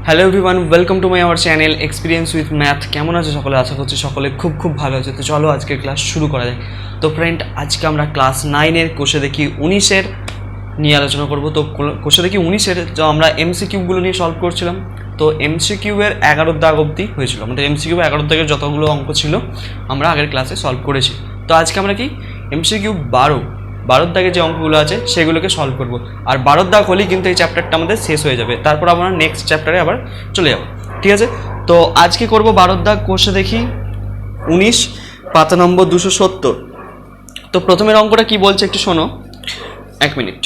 Hello everyone, welcome to my our channel experience with math. কেমন আছে সকলে? আশা করছি সকলে খুব ভালো আছে। তো চলো আজকের ক্লাস শুরু করা যায়। তো ফ্রেন্ড, আজকে আমরা ক্লাস 9-এর কোষে দেখি 19-এর নিয়ে আলোচনা করব। তো কোষে দেখি 19-এর যা আমরা এমসিকিউগুলো নিয়ে সলভ করছিলাম। তো এমসিকিউয়ের 11 দাগ অবধি হয়েছিল আমাদের। এমসিকিউ 11 দাগের যতগুলো অঙ্ক ছিল আমরা আগের ক্লাসে সলভ করেছি। তো আজকে আমরা কি এমসিকিউ 12 দাগে যে অঙ্কগুলো আছে সেগুলোকে সলভ করব। আর 12 দাগ হলেই কিন্তু এই চ্যাপ্টারটা আমাদের শেষ হয়ে যাবে। তারপর আমরা নেক্সট চ্যাপ্টারে আবার চলে যাব। ঠিক আছে, তো আজকে করব 12 দাগ কোষে দেখি 19, পাতা নম্বর 270। তো প্রথমের অঙ্কটা কি বলছে একটু শোনো, 1 মিনিট।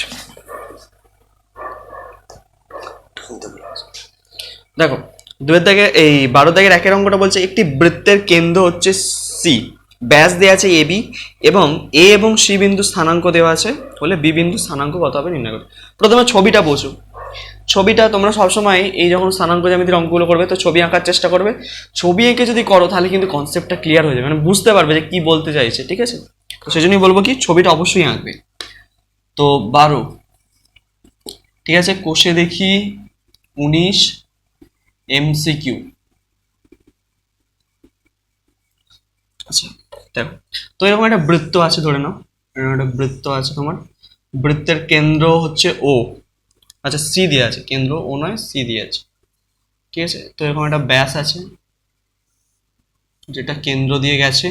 দেখো, 2 দাগে এই 12 দাগের 1-এর অঙ্কটা বলছে একটি বৃত্তের কেন্দ্র হচ্ছে সি, ব্যাস দেওয়া আছে এবি এবং এ এবং সি বিন্দু স্থানাঙ্ক দেওয়া আছে, বলে বি বিন্দু স্থানাঙ্ক কত হবে নির্ণয় করো। প্রথমে ছবিটা বোঝো। ছবিটা তোমরা সবসময় এই যখন স্থানাঙ্ক জ্যামিতির অঙ্কগুলো করবে তো ছবি আঁকার চেষ্টা করবে। ছবি এঁকে যদি করো তাহলে কিন্তু কনসেপ্টটা ক্লিয়ার হয়ে যাবে, মানে বুঝতে পারবে যে কি বলতে চাইছে। ঠিক আছে, তো সেই জন্যই বলবো কি ছবিটা অবশ্যই আঁকবে। তো 12, ঠিক আছে, কোষে দেখি 19 এমসিকিউ। আচ্ছা দেখো, তো এরকম একটা বৃত্ত আছে, ধরে নাও এরকম একটা বৃত্ত আছে তোমার। বৃত্তের কেন্দ্র হচ্ছে ও। আচ্ছা, সি দিয়ে আছে, কেন্দ্র ও নয়, সি দিয়ে আছে। ঠিক আছে, তো এরকম একটা ব্যাস আছে যেটা কেন্দ্র দিয়ে গেছে,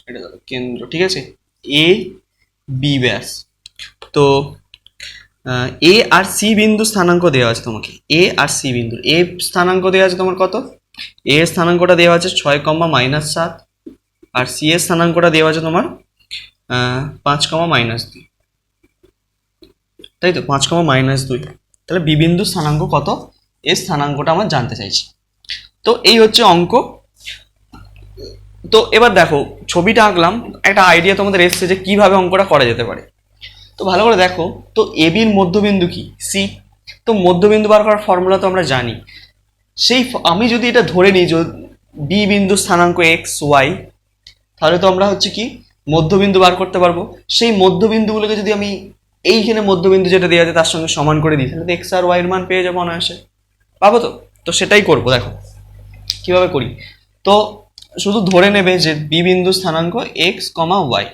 এটা ধরো কেন্দ্র। ঠিক আছে, এ বি ব্যাস। তো এ আর সি বিন্দু স্থানাঙ্ক দেওয়া আছে তোমাকে। এ আর সি বিন্দু, এ স্থানাঙ্ক দেওয়া আছে তোমার কত, এ স্থানাঙ্কটা দেওয়া আছে 6,-7, আর সি এর স্থানাঙ্কটা দেওয়া আছে তোমার 5,-2, তাই তো 5,-2। তাহলে বি বিন্দু স্থানাঙ্ক কত, এর স্থানাঙ্কটা আমার জানতে চাইছি। তো এই হচ্ছে অঙ্ক। তো এবার দেখো ছবিটা আঁকলাম, একটা আইডিয়া তোমাদের এসছে যে কিভাবে অঙ্কটা করা যেতে পারে। তো ভালো করে দেখো, তো এ বির মধ্যবিন্দু কি সি। তো মধ্যবিন্দু বার করার ফর্মুলা তো আমরা জানি। সেই আমি যদি এটা ধরে নিই যে বি বিন্দু স্থানাঙ্ক এক্স ওয়াই, তাহলে তো আমরা হচ্ছে কি মধ্যবিন্দু বার করতে পারবো। সেই মধ্যবিন্দুগুলোকে যদি আমি এইখানে মধ্যবিন্দু যেটা দেওয়া আছে তার সঙ্গে সমান করে দিই, তাহলে এক্স আর ওয়াই এর মান পেয়ে যাবো অনায়াসে। পাবো তো? তো সেটাই করবো। দেখো কিভাবে করি। তো শুধু ধরে নেবে যে বি বিন্দু স্থানাঙ্ক এক্স কমা ওয়াই।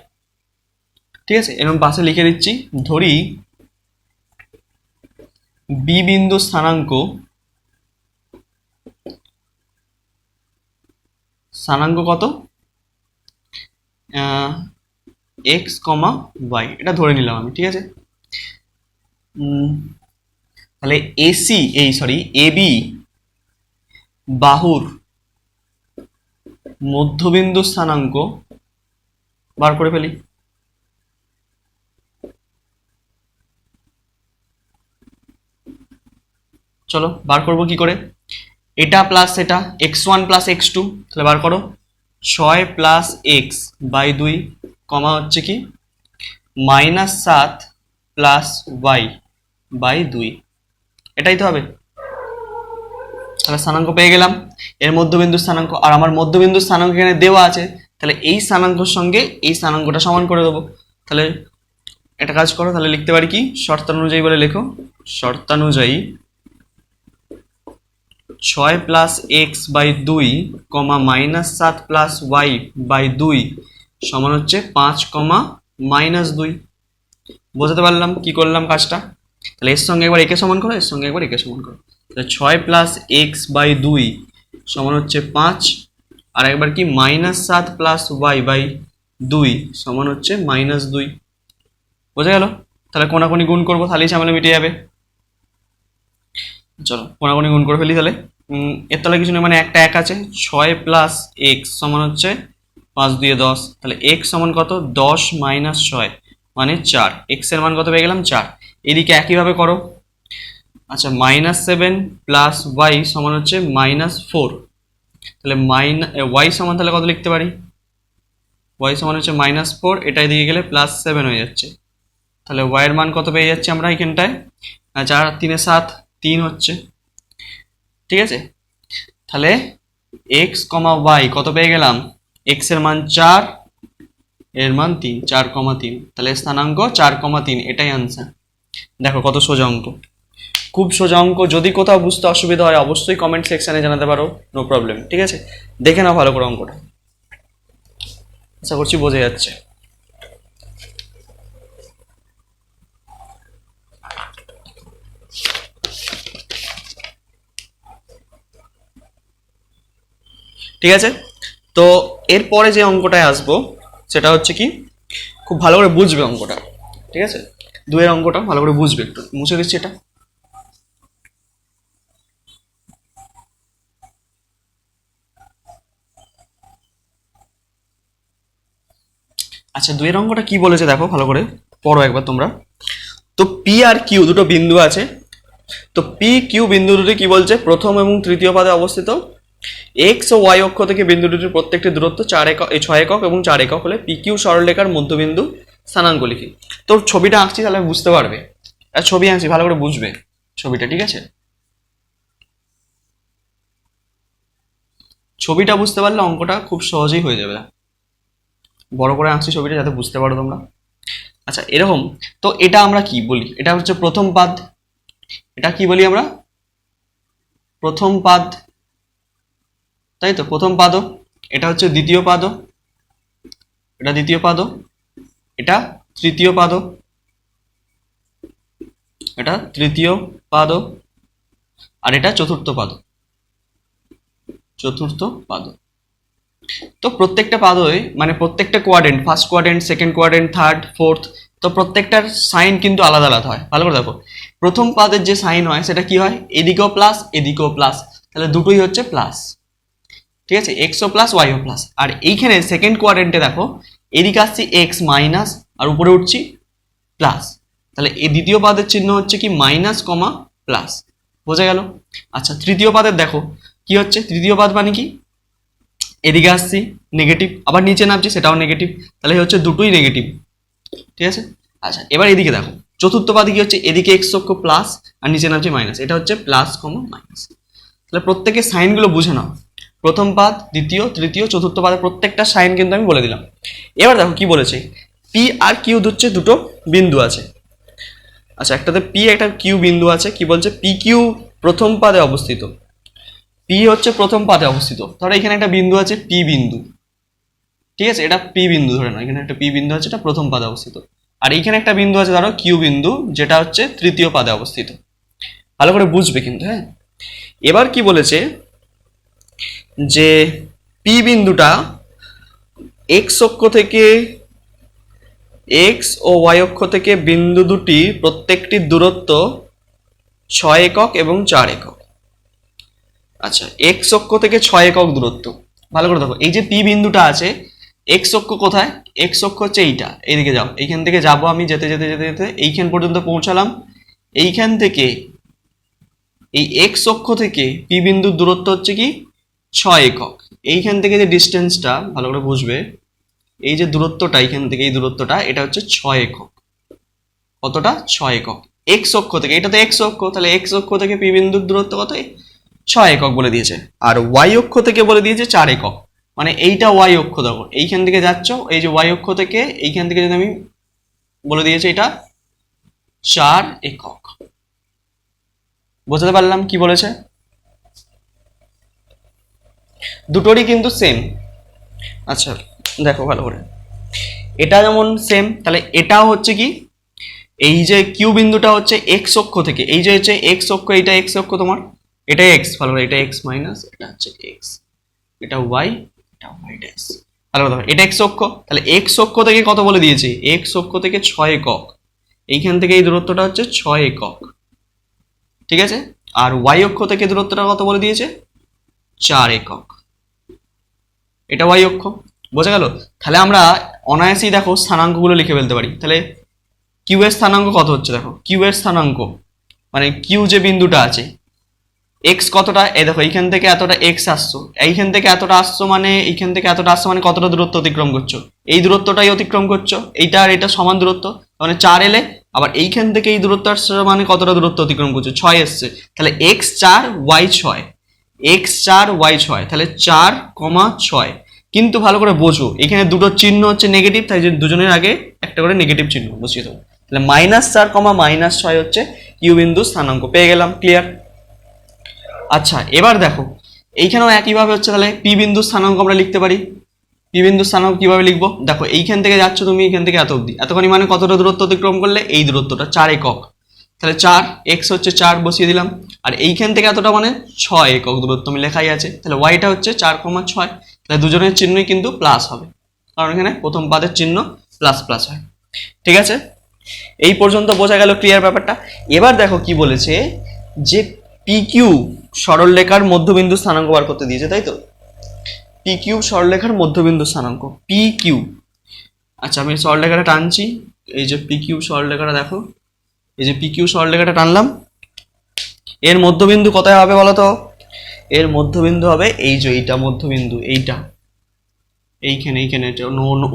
ঠিক আছে, এরকম পাশে লিখে দিচ্ছি। ধরি বি বিন্দু স্থানাঙ্ক কত, এক্স কমা ওয়াই, এটা ধরে নিলাম আমি। ঠিক আছে, তাহলে এসি এবি বাহুর মধ্যবিন্দু স্থানাঙ্ক বার করে ফেলি। চলো বার করবো কি করে। এটা প্লাস এটা x1 প্লাস x2, তাহলে বার করো 6 প্লাস এক্স বাই 2 কমা হচ্ছে কি -7 প্লাস ওয়াই বাই 2, এটাই তো হবে। তাহলে স্থানাঙ্ক পেয়ে গেলাম, এর মধ্যবিন্দু স্থানাঙ্ক। আর আমার মধ্যবিন্দু স্থানাঙ্ক এখানে দেওয়া আছে, তাহলে এই স্থানাঙ্কর সঙ্গে এই স্থানাঙ্কটা সমান করে দেবো। তাহলে একটা কাজ করো, তাহলে লিখতে পারি কি শর্তানুযায়ী বলে লেখো। শর্তানুযায়ী 6 প্লাস এক্স বাই 2 কমা -7 প্লাস ওয়াই বাই 2 সমান হচ্ছে 5,-2। বোঝাতে পারলাম কি করলাম কাজটা? তাহলে এর সঙ্গে একবার একে সমান করো, এর সঙ্গে একবার একে সমান করো। তাহলে 6 প্লাস এক্স বাই 2 সমান হচ্ছে 5, আর একবার কি -7 প্লাস ওয়াই বাই 2 সমান হচ্ছে -2। বোঝা গেল? তাহলে কোনাকুনি গুণ করবো, তাহলেই ঝামেলা মিটে যাবে। চলো কোনাকুনি গুণ করে ফেলি। তাহলে এর তলায় কিছু নেই, মানে একটা এক আছে। 6 প্লাস এক্স সমান হচ্ছে 5 2 10, তাহলে এক্স সমান কত 10 মাইনাস 6 মানে 4। এক্স এর মান কত পেয়ে গেলাম 4। এদিকে একইভাবে করো। আচ্ছা, -7 প্লাস ওয়াই সমান হচ্ছে -4, তাহলে ওয়াই সমান তাহলে কত লিখতে পারি, ওয়াই সমান হচ্ছে -4, এটা এদিকে গেলে +7 হয়ে যাচ্ছে। তাহলে ওয়াই এর মান কত পেয়ে যাচ্ছে আমরা এখানটায়, 4 3 7 3 হচ্ছে। ঠিক আছে, তাহলে এক্স কমা ওয়াই কত পেয়ে গেলাম, এক্স এর মান 4, এর মান 3, 4,3, তাহলে স্থানাঙ্ক 4,3, এটাই আনসার। দেখো কত সোজা অঙ্ক। খুব সোজা অঙ্ক, যদি কোথাও বুঝতে অসুবিধা হয় অবশ্যই কমেন্ট সেকশনে জানাতে পারো, নো প্রবলেম। ঠিক আছে, দেখে নাও ভালো করে অঙ্কটা, আশা করছি বোঝা যাচ্ছে। ঠিক আছে, তো এরপরে যে অঙ্কটায় আসবো সেটা হচ্ছে কি, খুব ভালো করে বুঝবে অঙ্কটা। ঠিক আছে, 2 অঙ্কটা ভালো করে বুঝবে, একটু মুছে দিচ্ছি এটা। আচ্ছা, 2 অঙ্কটা কি বলেছে দেখো, ভালো করে পড়ো একবার তোমরা। তো পি আর কিউ দুটো বিন্দু আছে, তো পি কিউ বিন্দু দুটি কি বলছে, প্রথম এবং তৃতীয় পাদে অবস্থিত। এক্স ও ওয়াই অক্ষ থেকে বিন্দু দুটির প্রত্যেকটি দূরত্ব 6 একক এবং 4 একক হলে পি কিউ সরলরেখার মধ্যবিন্দু স্থানাঙ্ক লিখি। তো ছবিটা আঁকছি, তাহলে বুঝতে পারবে। আর ছবি আঁকছি, ভালো করে বুঝবে ছবিটা। ঠিক আছে, ছবিটা বুঝতে পারলে অঙ্কটা খুব সহজেই হয়ে যাবে। বড় করে আঁকছি ছবিটা যাতে বুঝতে পারো তোমরা। আচ্ছা, এরকম। তো এটা আমরা কি বলি, এটা হচ্ছে প্রথম পাদ। এটা কি বলি আমরা, প্রথম পাদ, তাই তো, প্রথম পাদও। এটা হচ্ছে দ্বিতীয় পাদও, এটা দ্বিতীয় পাদও। এটা তৃতীয় পাদও, এটা তৃতীয় পাদও। আর এটা চতুর্থ পাদও, চতুর্থ পাদও। তো প্রত্যেকটা পাদই মানে প্রত্যেকটা quadrant, first quadrant, second quadrant, third, fourth, তো প্রত্যেকটার সাইন কিন্তু আলাদা আলাদা হয়। ভালো করে দেখো, প্রথম পাদের যে সাইন হয় সেটা কি হয়, এদিকেও প্লাস এদিকেও প্লাস, তাহলে দুটোই হচ্ছে প্লাস। ঠিক আছে, এক্সও প্লাস ওয়াইও প্লাস। আর এইখানে সেকেন্ড কোয়াড্রেন্টে দেখো, এদিকে আসছি এক্স মাইনাস আর উপরে উঠছি প্লাস, তাহলে এই দ্বিতীয় পাদের চিহ্ন হচ্ছে কি মাইনাস কমা প্লাস। বোঝা গেল? আচ্ছা, তৃতীয় পাদের দেখো কি হচ্ছে, তৃতীয় পাদ মানে কি, এদিকে আসছি নেগেটিভ, আবার নিচে নামছি সেটাও নেগেটিভ, তাহলে হচ্ছে দুটোই নেগেটিভ। ঠিক আছে, আচ্ছা এবার এদিকে দেখো, চতুর্থ পাদে কি হচ্ছে, এদিকে এক্স অক্ষ প্লাস আর নিচে নামছে মাইনাস, এটা হচ্ছে প্লাস কমা মাইনাস। তাহলে প্রত্যেকের সাইনগুলো বুঝে নাও, প্রথম পাদ, দ্বিতীয়, তৃতীয়, চতুর্থ পাদের প্রত্যেকটা সাইন কিন্তু আমি বলে দিলাম। এবার দেখো কি বলেছে, পি আর কিউ হচ্ছে দুটো বিন্দু আছে। আচ্ছা, একটাতে পি একটা কিউ বিন্দু আছে, কি বলছে, পি কিউ প্রথম পাদে অবস্থিত। পি হচ্ছে প্রথম পাদে অবস্থিত, ধরো এখানে একটা বিন্দু আছে পি বিন্দু। ঠিক আছে, এটা পি বিন্দু ধরে নাও, এখানে একটা পি বিন্দু আছে, এটা প্রথম পাদে অবস্থিত। আর এইখানে একটা বিন্দু আছে ধরো কিউ বিন্দু, যেটা হচ্ছে তৃতীয় পাদে অবস্থিত। ভালো করে বুঝবে কিন্তু, হ্যাঁ। এবার কি বলেছে যে পি বিন্দুটা এক্স অক্ষ থেকে, এক্স ও ওয়াই অক্ষ থেকে বিন্দু দুটি প্রত্যেকটির দূরত্ব 6 একক এবং 4 একক। আচ্ছা, এক্স অক্ষ থেকে 6 একক দূরত্ব। ভালো করে দেখো, এই যে পি বিন্দুটা আছে, এক্স অক্ষ কোথায়, এক্স অক্ষ হচ্ছে এইটা, এইদিকে যাও, এইখান থেকে যাবো আমি যেতে যেতে যেতে যেতে এইখান পর্যন্ত পৌঁছালাম। এইখান থেকে এই এক্স অক্ষ থেকে পি বিন্দুর দূরত্ব হচ্ছে কি 6 একক। এইখান থেকে যে ডিস্টেন্সটা ভালো করে বুঝবে, এই যে দূরত্বটা এইখান থেকে এই দূরত্বটা, এটা হচ্ছে 6 একক। কতটা, 6 একক। এক্স অক্ষ থেকে, এটা তো এক্স অক্ষ, তাহলে এক্স অক্ষ থেকে পি বিন্দুর দূরত্ব কত, 6 একক বলে দিয়েছে। আর ওয়াই অক্ষ থেকে বলে দিয়েছে 4 একক, মানে এইটা ওয়াই অক্ষ। দেখো এইখান থেকে যাচ্ছ, এই যে ওয়াই অক্ষ থেকে এইখান থেকে যদি আমি বলে দিয়েছে এটা 4 একক। বোঝাতে পারলাম কি বলেছে? দুটোরই কিন্তু সেম। আচ্ছা দেখো ভালো করে, এটা যেমন সেম, তাহলে এটাও হচ্ছে কি, এই যে কিউ বিন্দুটা হচ্ছে এক্স অক্ষ থেকে, এই যে হচ্ছে এক্স অক্ষ, এইটা এক্স অক্ষ তোমার, এটা এক্স, ভালো করে, এটা এক্স মাইনাস, এটা হচ্ছে এক্স, এটা ওয়াই, এটা ওয়াই ড্যাশ। ভালো কথা, এটা এক্স অক্ষ, তাহলে এক্স অক্ষ থেকে কত বলে দিয়েছি, এক্স অক্ষ থেকে 6 একক, এইখান থেকে এই দূরত্বটা হচ্ছে 6 একক। ঠিক আছে, আর ওয়াই অক্ষ থেকে দূরত্বটা কত বলে দিয়েছে, 4 একক। এটা ওয়াই অক্ষ। বোঝা গেল? তাহলে আমরা অনায়াসেই দেখো স্থানাঙ্কগুলো লিখে ফেলতে পারি। তাহলে কিউ এর স্থানাঙ্ক কত হচ্ছে, দেখো কিউ এর স্থানাঙ্ক মানে কিউ যে বিন্দুটা আছে, এক্স কতটা, এই দেখো এইখান থেকে এতটা এক্স আসছো, এইখান থেকে এতটা আসছো, মানে এইখান থেকে এতটা আসছো, মানে কতটা দূরত্ব অতিক্রম করছো, এই দূরত্বটাই অতিক্রম করছো, এইটা আর এটা সমান দূরত্ব, মানে 4 এলে আবার এইখান থেকে এই দূরত্ব আসছে, মানে কতটা দূরত্ব অতিক্রম করছো, 6 এসছে, তাহলে এক্স 4 ওয়াই 6, এক্স 4 ওয়াই 6, তাহলে 4,6। কিন্তু ভালো করে বোঝো, এখানে দুটো চিহ্ন হচ্ছে নেগেটিভ, তাই যে দুজনের আগে একটা করে নেগেটিভ চিহ্ন বসিয়ে দেবো। তাহলে -4, -6 হচ্ছে কিউ বিন্দু স্থানাঙ্ক পেয়ে গেলাম। ক্লিয়ার? আচ্ছা, এবার দেখো এইখানেও একইভাবে হচ্ছে, তাহলে পি বিন্দু স্থানাঙ্ক আমরা লিখতে পারি। পি বিন্দু স্থানাঙ্ক কিভাবে লিখবো? দেখো এইখান থেকে যাচ্ছ তুমি, এখান থেকে এত অবধি, এতখানি মানে কতটা দূরত্ব অতিক্রম করলে? এই দূরত্বটা 4 একক। তাহলে 4 এক্স হচ্ছে 4 বসিয়ে দিলাম, আর এইখান থেকে এতটা মানে 6 একক দূরত্ব আমি লেখাই আছে। তাহলে ওয়াইটা হচ্ছে 4,6। তাহলে দুজনের চিহ্নই কিন্তু প্লাস হবে, কারণ এখানে প্রথম পাদের চিহ্ন প্লাস প্লাস হয়। ঠিক আছে, এই পর্যন্ত বোঝা গেল ক্লিয়ার ব্যাপারটা। এবার দেখো কি বলেছে, যে পি কিউ সরলরেখার মধ্যবিন্দু স্থানাঙ্ক বার করতে দিয়েছে, তাই তো? পি কিউ সরলরেখার মধ্যবিন্দু স্থানাঙ্ক পি কিউ। আচ্ছা, আমি সরলরেখাটা টানছি, এই যে পি কিউ সরলরেখাটা দেখো, এই যে পি কিউ সরলরেখাটা টানলাম, এর মধ্যবিন্দু কোথায় হবে বলো তো? এর মধ্যবিন্দু হবে এই যে এইটা মধ্যবিন্দু, এইটা এইখানে এইখানে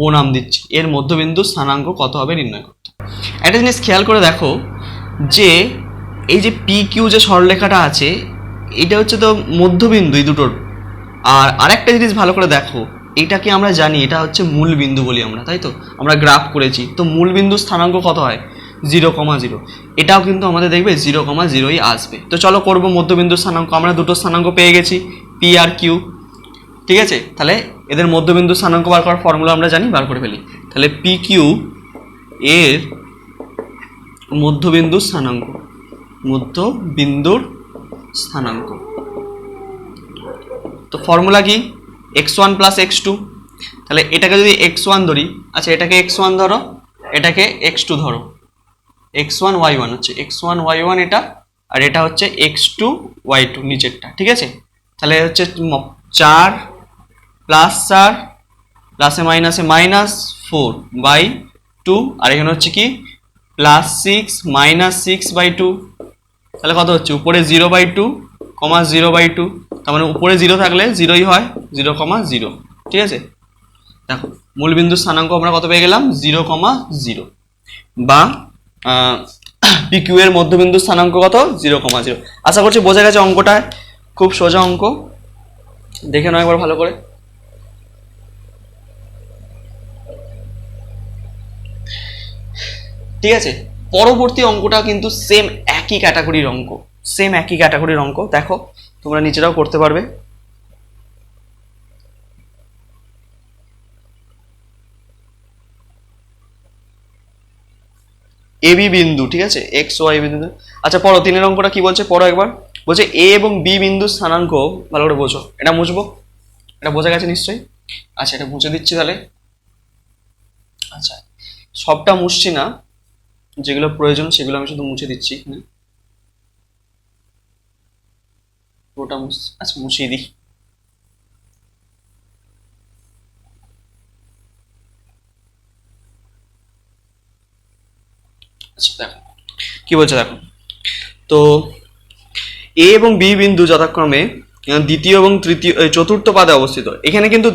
ও নাম দিচ্ছি। এর মধ্যবিন্দু স্থানাঙ্ক কত হবে নির্ণয় করতে। একটা জিনিস খেয়াল করে দেখো, যে এই যে পি কিউ যে সরলরেখাটা আছে, এটা হচ্ছে তো মধ্যবিন্দু এই দুটোর। আর আরেকটা জিনিস ভালো করে দেখো, এটাকে আমরা জানি এটা হচ্ছে মূল বিন্দু বলি আমরা, তাই তো? আমরা গ্রাফ করেছি, তো মূল বিন্দু স্থানাঙ্ক কত হয়? 0,0। এটাও কিন্তু আমাদের দেখবে 0,0ই আসবে। তো চলো করবো মধ্যবিন্দু স্থানাঙ্ক। আমরা দুটো স্থানাঙ্ক পেয়ে গেছি, পি আর কিউ। ঠিক আছে, তাহলে এদের মধ্যবিন্দু স্থানাঙ্ক বার করার ফর্মুলা আমরা জানি, বার করে ফেলি। তাহলে পি কিউ এর মধ্যবিন্দু স্থানাঙ্ক, মধ্যবিন্দুর স্থানাঙ্ক, তো ফর্মুলা কি? x1 plus x2। তাহলে এটাকে যদি x1 ধরি, আচ্ছা এটাকে x1 ধরো, এটাকে x2 ধরো, x1 y1 হচ্ছে x1 y1 এটা, আর এটা হচ্ছে x2 y2 নিচেরটা। ঠিক আছে, তাহলে হচ্ছে 4 প্লাস 4 প্লাসে মাইনাসে -4/2, আর এখানে হচ্ছে কি +6 -6/2। তাহলে কত হচ্ছে? উপরে 0/2, 0/2, তার মানে উপরে 0 থাকলে 0ই হয়, 0,0। ঠিক আছে, দেখো মূলবিন্দু স্থানাঙ্ক আমরা কত পেয়ে গেলাম? 0,0। বা পি কিউ এর মধ্যবিন্দু স্থানাঙ্ক কত? 0,0। আশা করছি বোঝা গেছে অঙ্কটা, খুব সোজা অঙ্ক, দেখে নাও একবার ভালো করে। ঠিক আছে, পরবর্তী অঙ্কটা কিন্তু সেম একই ক্যাটাগরির অঙ্ক, সেম একই ক্যাটাগরির অঙ্ক। দেখো তোমরা নিচেরাও করতে পারবে। এবি বিন্দু, ঠিক আছে, এক্স ওয়াই বিন্দু। আচ্ছা পড়ো, 3 অঙ্কটা কি বলছে পড়ো একবার। বলছে এ এবং বি বিন্দু স্থানাঙ্ক, ভালো করে বোঝো, এটা মুছবো, এটা বোঝা গেছে নিশ্চয়ই। আচ্ছা এটা মুছে দিচ্ছি তাহলে। আচ্ছা সবটা মুছছি না, যেগুলো প্রয়োজন সেগুলো আমি শুধু মুছে দিচ্ছি এখানে, পুরোটা মুছছি। আচ্ছা মুছিয়ে দিই। আচ্ছা দেখো কি বলছে, দেখো তো এ এবং বি বিন্দু যথাক্রমে দ্বিতীয় এবং তৃতীয় চতুর্থ পাদে অবস্থিত। এখানে কিন্তু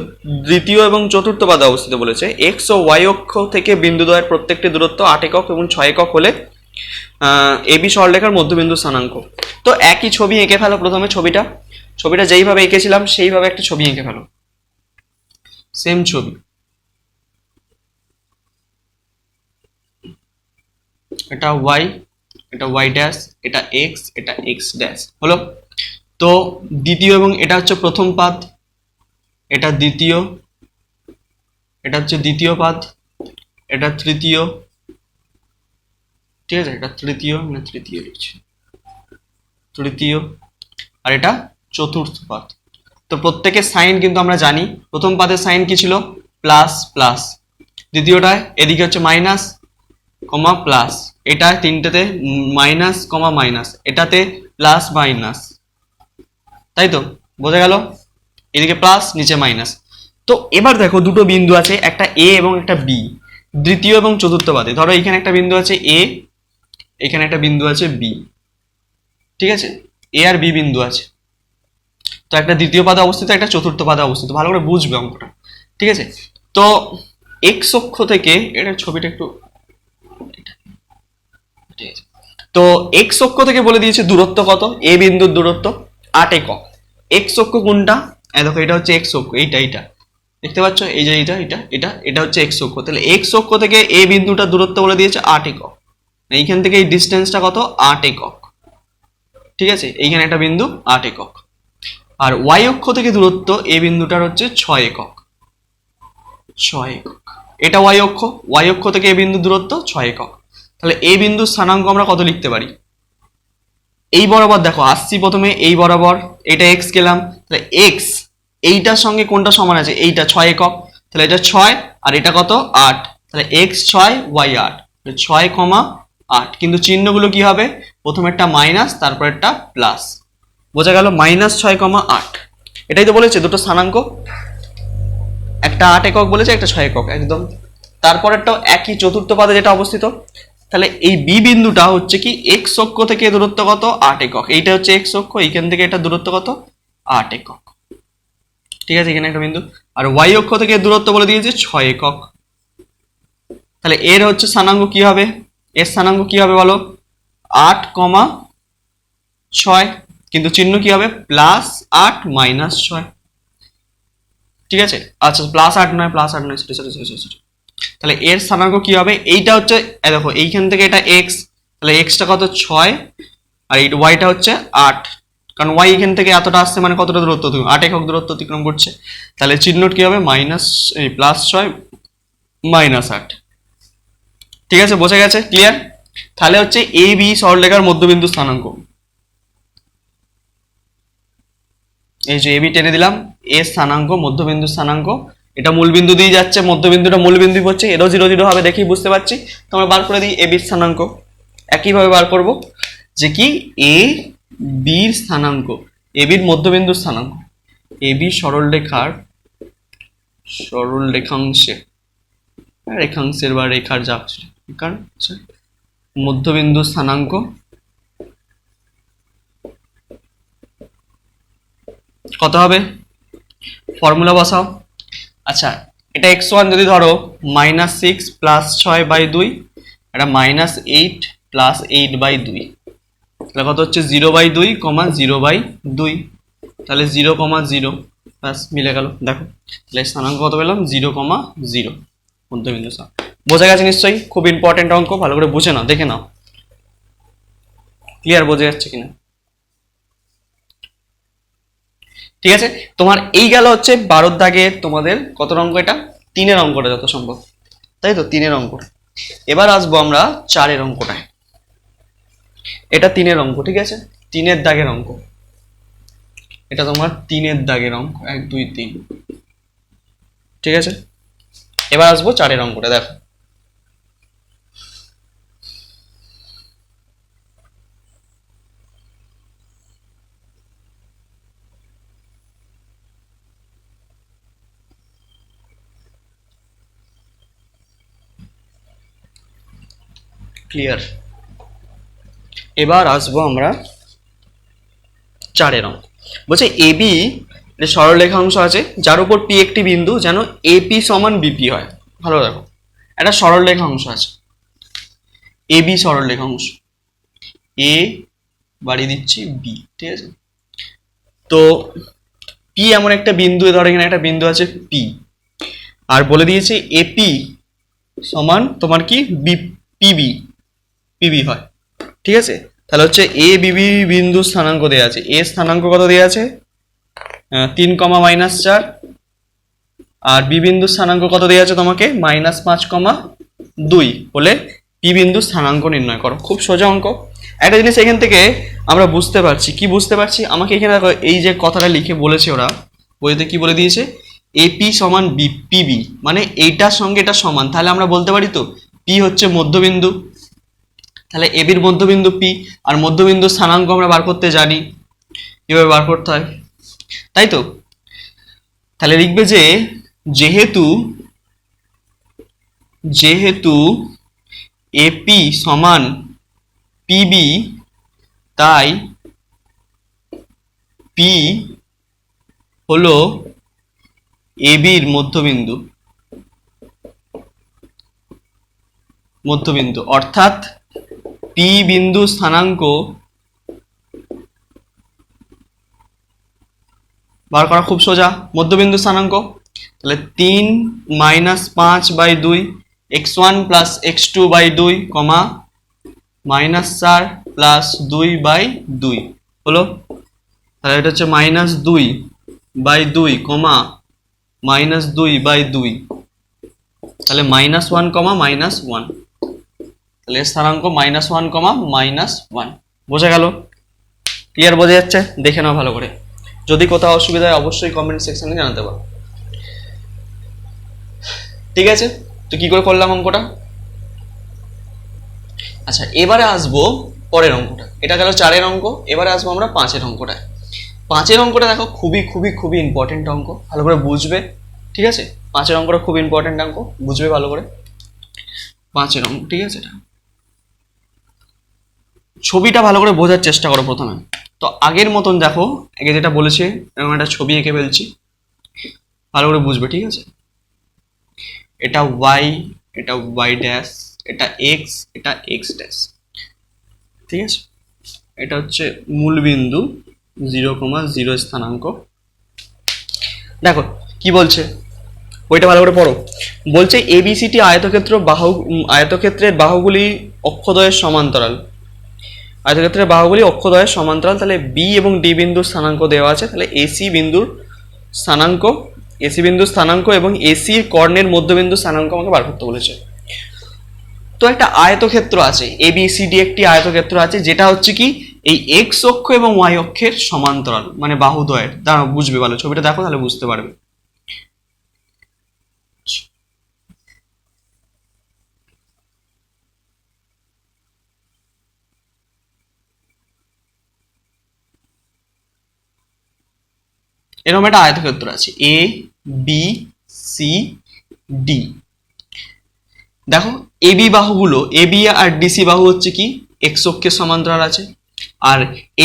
দ্বিতীয় এবং চতুর্থ পাদে অবস্থিত বলেছে। এক্স ও ওয়াই অক্ষ থেকে বিন্দুদ্বয়ের প্রত্যেকটি দূরত্ব 8 একক এবং 6 একক হলে এবি সরলরেখার মধ্যবিন্দু স্থানাঙ্ক। তো একই ছবি এঁকে ফেলো। প্রথমে ছবিটা যেইভাবে এঁকেছিলাম সেইভাবে একটা ছবি এঁকে ফেলো, সেম ছবি। এটা ওয়াই, এটা ওয়াই ড্যাশ, এটা এক্স, এটা এক্স ড্যাশ হলো। তো দ্বিতীয় এবং এটা হচ্ছে প্রথম পাদ, এটা দ্বিতীয়, এটা হচ্ছে দ্বিতীয় পাদ, এটা তৃতীয়, ঠিক আছে, এটা তৃতীয়, না তৃতীয় লিখছি, তৃতীয়, আর এটা চতুর্থ পাদ। তো প্রত্যেকের সাইন কিন্তু আমরা জানি। প্রথম পাদের সাইন কি ছিল? Plus plus. দ্বিতীয়টায় এদিকে হচ্ছে মাইনাস কমা প্লাস, এটা তিনটেতে মাইনাস কমা মাইনাস, এটাতে প্লাস মাইনাস, তাই তো? বোঝা গেল? এদিকে প্লাস নিচে মাইনাস। তো এবার দেখো দুটো বিন্দু আছে, একটা এ এবং একটা বি, দ্বিতীয় এবং চতুর্থ পাদে। ধরো এখানে একটা বিন্দু আছে এ, এখানে একটা বিন্দু আছে বি, ঠিক আছে, এ আর বি বিন্দু আছে। তো একটা দ্বিতীয় পাদে অবস্থিত, একটা চতুর্থ পাদে অবস্থিত, ভালো করে বুঝবে অঙ্কটা, ঠিক আছে। তো এক্স অক্ষ থেকে, এটা ছবিটা একটু, ঠিক আছে, তো এক্স অক্ষ থেকে বলে দিয়েছে দূরত্ব কত, এ বিন্দুর দূরত্ব 8 একক। এক্স অক্ষ কোনটা? দেখো এটা হচ্ছে এক্স অক্ষ, এইটা দেখতে পাচ্ছ, এই যে এটা হচ্ছে এক্স অক্ষ। তাহলে এক্স অক্ষ থেকে এ বিন্দুটা দূরত্ব বলে দিয়েছে 8 একক, এইখান থেকে এই ডিস্টেন্সটা কত 8 একক, ঠিক আছে, এইখানে একটা বিন্দু 8 একক। আর ওয়াই অক্ষ থেকে দূরত্ব এই বিন্দুটার হচ্ছে 6 একক, 6 একক। এটা ওয়াই অক্ষ থেকে এই বিন্দু দূরত্ব 6 একক। তাহলে এই বিন্দুর স্থানাঙ্ক আমরা কত লিখতে পারি? এই বরাবর দেখো আসছি, প্রথমে এই বরাবর, এটা এক্স গেলাম, তাহলে এক্স এইটার সঙ্গে কোনটা সমান আছে? এইটা 6 একক, তাহলে এটা 6 আর এটা কত 8, তাহলে এক্স 6 ওয়াই 8, 6,8। কিন্তু চিহ্নগুলো কি হবে? প্রথমে একটা মাইনাস, তারপর একটা প্লাস। বোঝা গেল? -6,8। এটাই তো বলেছে দুটো স্থানাঙ্ক, একটা 8 একক বলেছে, একটা 6 একক, একদম। তারপরেরটাও একই, চতুর্থ পাদে যেটা অবস্থিত। তাহলে এই বি বিন্দুটা হচ্ছে কি এক্স অক্ষ থেকে দূরত্ব কত 8 একক, এইটা হচ্ছে এক্স অক্ষ, এইখান থেকে এটা দূরত্ব কত 8 একক, ঠিক আছে, এখানে একটা বিন্দু। আর ওয়াই অক্ষ থেকে দূরত্ব বলে দিয়েছে 6 একক। তাহলে এর হচ্ছে স্থানাঙ্ক কি হবে? এর স্থানাঙ্ক কি হবে বলো? 8,6, কিন্তু চিহ্ন কি হবে? +8 -6, ঠিক আছে। আচ্ছা +8 নয়, সরি। তাহলে এর স্থানাঙ্ক কি হবে? এইটা হচ্ছে দেখো এইখান থেকে এটা এক্স, তাহলে এক্সটা কত 6 আর এই ওয়াইটা হচ্ছে 8, কারণ ওয়াই এখান থেকে এতটা আসছে মানে কতটা দূরত্ব? 8 একক দূরত্ব অতিক্রম করছে। তাহলে চিহ্ন কি হবে? +6 -8, ঠিক আছে, বোঝা গেছে? ক্লিয়ার? তাহলে হচ্ছে এ বি সরলরেখার মধ্যবিন্দু স্থানাঙ্ক, এই যে এবি টেনে দিলাম, এ স্থানাঙ্ক মধ্যবিন্দু স্থানাঙ্ক, এটা মূলবিন্দু দিয়ে যাচ্ছে, মধ্যবিন্দুটা মূলবিন্দু হচ্ছে, এরও 0 0 হবে, দেখি বুঝতে পারছি। তোমরা বার করে দিই এ বির স্থানাঙ্ক, একইভাবে বার করব যে কি এ বির স্থানাঙ্ক, এ বির মধ্যবিন্দু স্থানাঙ্ক, এ বি রেখাংশের বা রেখার যা মধ্যবিন্দু স্থানাঙ্ক কত হবে? ফর্মুলা বসাও। আচ্ছা, এটা x1 যদি ধরো -6 + 6/2, এটা -8 + 8/2, তাহলে কত হচ্ছে 0/2, 0/2, তাহলে 0,0, ব্যাস মিলে গেল। দেখো তাহলে স্থানাঙ্ক কত পেলাম? 0,0, মধ্যবিন্দু স্থান। বোঝা গেছে নিশ্চয়ই? খুব ইম্পর্টেন্ট অঙ্ক, ভালো করে বুঝে নাও, দেখে নাও ক্লিয়ার বোঝা যাচ্ছে কিনা। ঠিক আছে, তোমার এই গেল হচ্ছে 12 দাগের তোমাদের কত অঙ্ক? এটা 3-এর অঙ্কটা যত সম্ভব, তাই তো 3-এর অঙ্ক। এবার আসবো আমরা 4-এর অঙ্কটায়। এটা 3-এর অঙ্ক, ঠিক আছে, 3-এর দাগের অঙ্ক, এটা তোমার 3-এর দাগের অঙ্ক, 1 2 3, ঠিক আছে। এবার আসবো 4-এর অঙ্কটা, দেখো ক্লিয়ার। এবার আসবো আমরা 4-এর অঙ্ক। বলছে এবি সরলরেখাংশ আছে, যার উপর পি একটি বিন্দু, যেন এপি সমান বিপি হয়। ভালো দেখো, একটা সরলরেখাংশ আছে, এবি সরলরেখাংশ, এ বাড়িয়ে দিচ্ছি বি, ঠিক আছে। তো পি এমন একটা বিন্দু, ধরো এখানে একটা বিন্দু আছে পি, আর বলে দিয়েছে এপি সমান তোমার কি পিবি, পিবি হয়, ঠিক আছে। তাহলে হচ্ছে এ বিবি বিন্দু স্থানাঙ্ক দেওয়া আছে, এ স্থানাঙ্ক কত দেওয়া আছে? 3, -4, আর বি বিন্দু স্থানাঙ্ক কত দেওয়া আছে তোমাকে? -5,2 বলে পি বিন্দু স্থানাঙ্ক নির্ণয় করো। খুব সোজা অঙ্ক। একটা জিনিস এখান থেকে আমরা বুঝতে পারছি, কি বুঝতে পারছি? আমাকে এখানে দেখো এই যে কথাটা লিখে বলেছে ওরা, বইতে কি বলে দিয়েছে? এপি সমান পিবি, মানে এইটার সঙ্গে এটা সমান। তাহলে আমরা বলতে পারি তো পি হচ্ছে মধ্যবিন্দু, তাহলে এবির মধ্যবিন্দু পি, আর মধ্যবিন্দু স্থানাঙ্ক আমরা বার করতে জানি, এভাবে বার করতে হয়, তাই তো। তাহলে লিখবে যে যেহেতু এপি সমান পিবি, তাই পি হলো এবির মধ্যবিন্দু, অর্থাৎ পি বিন্দু স্থানাঙ্ক বার করা খুব সোজা। মধ্যবিন্দু স্থানাঙ্ক তাহলে 3 - 5/2 x1 + x2/2, -4 + 2/2 হলো। তাহলে এটা হচ্ছে -2/2 কমা -2/2, তাহলে -1 কমা -1, তাহলে স্থানাঙ্ক -1 কমা -1। বোঝা গেল? ক্লিয়ার? বোঝা যাচ্ছে? দেখে নাও ভালো করে, যদি কোথাও অসুবিধা হয় অবশ্যই কমেন্ট সেকশনে জানাতে পারো। ঠিক আছে, তো কি করে করলাম অঙ্কটা? আচ্ছা, এবারে আসবো পরের অঙ্কটা। এটা গেল 4-এর অঙ্ক। এবারে আসবো আমরা 5-এর অঙ্কটায়। 5-এর অঙ্কটা দেখো খুবই খুবই খুবই ইম্পর্টেন্ট অঙ্ক, ভালো করে বুঝবে। ঠিক আছে, 5-এর অঙ্কটা খুব ইম্পর্টেন্ট অঙ্ক, বুঝবে ভালো করে। 5-এর অঙ্ক, ঠিক আছে, ছবিটা ভালো করে বোঝার চেষ্টা করো প্রথমে। তো আগের মতন দেখো, আগে যেটা বলেছি এরকম একটা ছবি এঁকে ফেলছি, ভালো করে বুঝবে। ঠিক আছে, এটা ওয়াই, এটা ওয়াই ড্যাশ, এটা এক্স, এটা এক্স ড্যাশ। ঠিক আছে, এটা হচ্ছে মূল বিন্দু 0,0 স্থানাঙ্ক। দেখো কি বলছে, ওইটা ভালো করে পড়ো। বলছে এবিসিটি আয়তক্ষেত্রের বাহুগুলি অক্ষদ্বয়ের সমান্তরাল। আয়তক্ষেত্রের বাহুগুলি অক্ষদ্বয়ের সমান্তরাল। তাহলে বি এবং ডি বিন্দুর স্থানাঙ্ক দেওয়া আছে। তাহলে এসি বিন্দুর স্থানাঙ্ক এবং এসি কর্ণের মধ্যবিন্দু স্থানাঙ্ক আমাকে বার করতে বলেছে। তো একটা আয়তক্ষেত্র আছে, এবিসিডি একটি আয়তক্ষেত্র আছে, যেটা হচ্ছে কি এই এক্স অক্ষ এবং ওয়াই অক্ষের সমান্তরাল, মানে বাহুদ্বয়ের। দাঁড়াও, বুঝবে ভালো, ছবিটা দেখো তাহলে বুঝতে পারবে। এরকম একটা আয়তক্ষেত্র আছে, এ বি সি ডি। দেখো এবি বাহুগুলো, এবি আর ডিসি বাহু হচ্ছে কি এক্স অক্ষের সমান্তরাল আছে, আর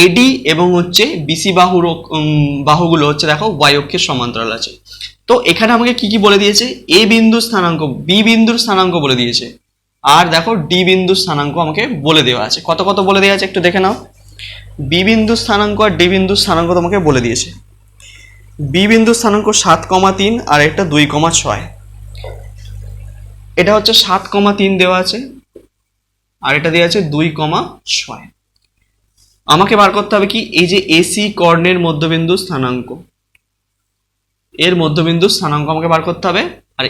এডি এবং হচ্ছে বিসি বাহুগুলো হচ্ছে দেখো ওয়াই অক্ষের সমান্তরাল আছে। তো এখানে আমাকে কি কি বলে দিয়েছে? এ বিন্দুর স্থানাঙ্ক, বি বিন্দুর স্থানাঙ্ক বলে দিয়েছে, আর দেখো ডি বিন্দুর স্থানাঙ্ক আমাকে বলে দেওয়া আছে। কত কত বলে দেওয়া আছে একটু দেখে নাও। বি বিন্দুর স্থানাঙ্ক আর ডি বিন্দুর স্থানাঙ্ক তোমাকে বলে দিয়েছে। বি বিন্দুর স্থানাঙ্ক 7,3 আর একটা 2,6। এটা হচ্ছে 7,3 দেওয়া আছে, আর এটা দেওয়া আছে 2,6। আমাকে বার করতে হবে কি, এই যে এসি কর্ণের মধ্যবিন্দু স্থানাঙ্ক, এর মধ্যবিন্দু স্থানাঙ্ক আমাকে বার করতে হবে, আর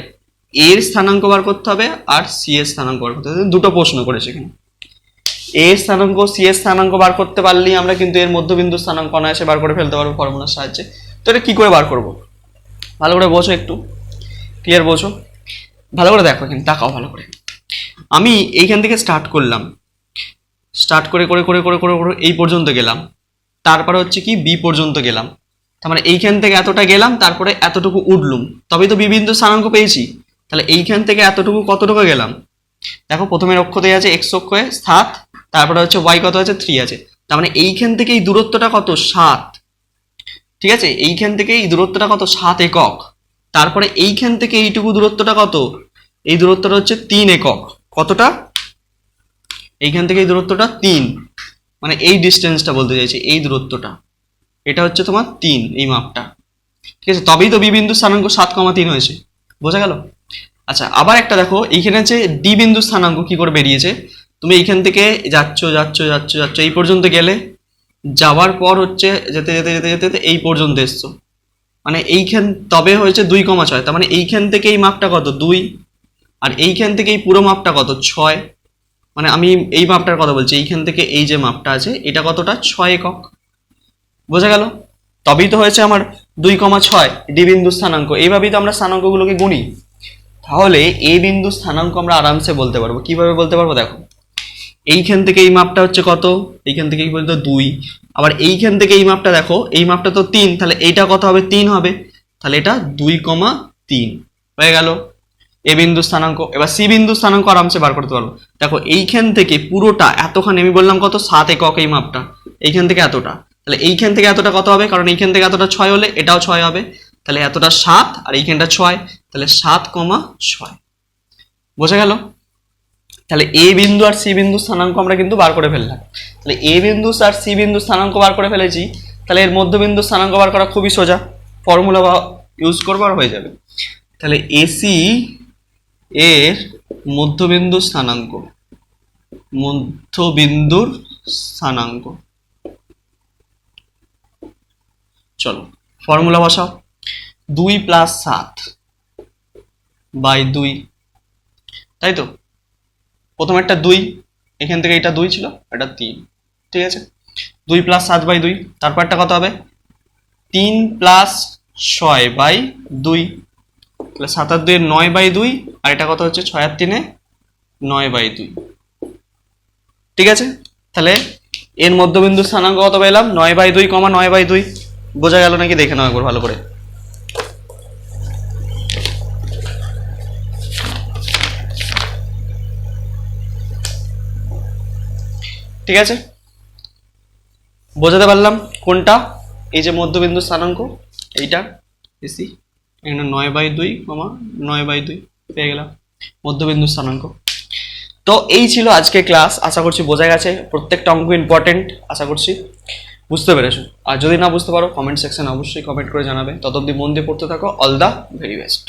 এর স্থানাঙ্ক বার করতে হবে, আর সি এর স্থানাঙ্ক বার করতে হবে। দুটো প্রশ্ন করেছে এখানে, এ স্থানাঙ্ক সি এর স্থানাঙ্ক বার করতে পারলেই আমরা কিন্তু এর মধ্যবিন্দু স্থানাঙ্ক অনায়াসে বার করে ফেলতে পারবো ফর্মুলার সাহায্যে। তো এটা কি করে বার করব, ভালো করে বোঝো, একটু ক্লিয়ার বোঝো, ভালো করে দেখো, এখানে তাকাও ভালো করে। আমি এইখান থেকে স্টার্ট করলাম, স্টার্ট করে করে করে করে করে করে এই পর্যন্ত গেলাম, তারপরে হচ্ছে কি বি পর্যন্ত গেলাম। তার মানে এইখান থেকে এতটা গেলাম, তারপরে এতটুকু উঠলুম, তবেই তো বি বিন্দু স্থানাঙ্ক পেয়েছি। তাহলে এইখান থেকে এতটুকু কতটুকু গেলাম, দেখো প্রথমের অক্ষতে আছে এক্স অক্ষে 7, তারপরে হচ্ছে ওয়াই কত আছে 3 আছে। তার মানে এইখান থেকে এই দূরত্বটা কত 7। ঠিক আছে, এইখান থেকে এই দূরত্বটা কত 7 একক। তারপরে এইখান থেকে এইটুকু দূরত্বটা কত, এই দূরত্বটা হচ্ছে 3 একক। কতটা, এইখান থেকে এই দূরত্বটা 3, মানে এই ডিস্টেন্সটা বলতে চাইছি, এই দূরত্বটা, এটা হচ্ছে তোমার 3, এই মাপটা। ঠিক আছে, তবেই তো বি বিন্দু স্থানাঙ্ক 7,3 হয়েছে। বোঝা গেল? আচ্ছা, আবার একটা দেখো, এইখানে হচ্ছে ডি বিন্দু স্থানাঙ্ক কি করে বেরিয়েছে। তুমি এইখান থেকে যাচ্ছ যাচ্ছ যাচ্ছ যাচ্ছ এই পর্যন্ত গেলে, যাওয়ার পর হচ্ছে যেতে যেতে যেতে যেতে যেতে এই পর্যন্ত এসছো, মানে এইখান তবে হয়েছে 2,6। তার মানে এইখান থেকে এই মাপটা কত 2, আর এইখান থেকে এই পুরো মাপটা কত 6। মানে আমি এই মাপটার কথা বলছি, এইখান থেকে এই যে মাপটা আছে এটা কতটা 6 একক। বোঝা গেল? তবেই তো হয়েছে আমার 2,6 ডি বিন্দু স্থানাঙ্ক। এইভাবেই তো আমরা স্থানাঙ্কগুলোকে গুনি। তাহলে এ বিন্দু স্থানাঙ্ক আমরা আরামসে বলতে পারবো। কিভাবে বলতে পারবো দেখো, এইখান থেকে এই মাপটা হচ্ছে কত, এইখান থেকে এই পর্যন্ত 2, আবার এইখান থেকে এই মাপটা দেখো, এই মাপটা তো 3, তাহলে এইটা কত হবে 3 হবে, তাহলে এটা 2,3 হয়ে গেল এ বিন্দু স্থানাঙ্ক। এবার সি বিন্দু স্থানাঙ্ক আরামসে বার করতে পারবো। দেখো এইখান থেকে পুরোটা এতখানি, আমি বললাম কত 7 একক এই মাপটা, এইখান থেকে এতটা, তাহলে এইখান থেকে এতটা কত হবে, কারণ এইখান থেকে এতটা 6 হলে এটাও 6 হবে, তাহলে এতটা 7 আর এইখানটা 6, তাহলে 7,6। বোঝা গেল? তাহলে এ বিন্দু আর সি বিন্দু স্থানাঙ্ক আমরা কিন্তু বার করে ফেললাম। তাহলে এ বিন্দু আর সি বিন্দু স্থানাঙ্ক বার করে ফেলেছি, তাহলে এর মধ্যবিন্দু স্থানাঙ্ক বার করা খুবই সোজা, ফর্মুলা ইউজ করবো আর হয়ে যাবে। তাহলে এসি এর মধ্যবিন্দু স্থানাঙ্ক, মধ্যবিন্দুর স্থানাঙ্ক। চলো ফর্মুলা বসাও। 2 + 7/2, তাই তো? প্রথম একটা 2, এখান থেকে এটা 2 ছিল, এটা 3, ঠিক আছে? 2 + 7/2, তারপরটা কত হবে? 3 + 6/2, তাহলে 7 আর 2 9/2, আর এটা কত হচ্ছে? 6 আর 3 9/2, ঠিক আছে? তাহলে এর মধ্যবিন্দু স্থানাঙ্ক কত পেলাম? 9/2, 9/2। বোঝা গেল নাকি? দেখে নাও একবার ভালো করে। ঠিক আছে, বোঝাতে পারলাম কোনটা? এই যে মধ্যবিন্দু স্থানাঙ্ক, এইটা এসি, এখানে 9/2, 9/2 পেয়ে গেলাম মধ্যবিন্দু স্থানাঙ্ক। তো এই ছিল আজকে ক্লাস। আশা করছি বোঝা গেছে, প্রত্যেকটা অঙ্ক ইম্পর্টেন্ট, আশা করছি বুঝতে পেরেছো। আর যদি না বুঝতে পারো কমেন্ট সেকশনে অবশ্যই কমেন্ট করে জানাবে। ততদিন মন দিয়ে পড়তে থাকো। All the very best.